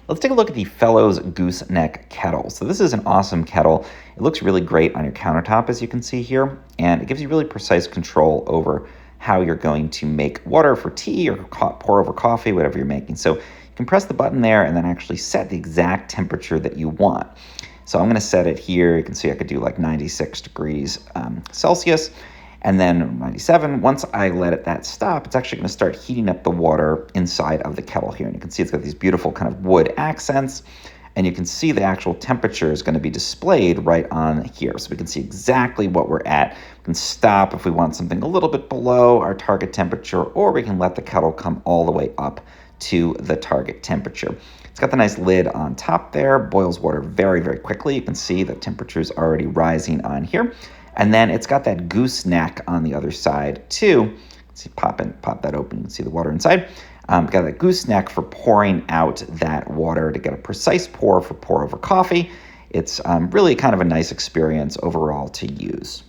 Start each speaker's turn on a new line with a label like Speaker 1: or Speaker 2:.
Speaker 1: Let's take a look at the Fellows Gooseneck Kettle. So this is an awesome kettle. It looks really great on your countertop, as you can see here, and it gives you really precise control over how you're going to make water for tea or pour over coffee, whatever you're making. So you can press the button there and then actually set the exact temperature that you want. So I'm going to set it here. You can see I could do like 96 degrees Celsius. And then 97, once I let that stop, it's actually going to start heating up the water inside of the kettle here. And you can see it's got these beautiful kind of wood accents. And you can see the actual temperature is going to be displayed right on here. So we can see exactly what we're at. We can stop if we want something a little bit below our target temperature, or we can let the kettle come all the way up to the target temperature. It's got the nice lid on top there, boils water very, very quickly. You can see the temperature is already rising on here. And then it's got that gooseneck on the other side too. Let's see, pop that open, you can see the water inside. Got that gooseneck for pouring out that water to get a precise pour over coffee. It's really kind of a nice experience overall to use.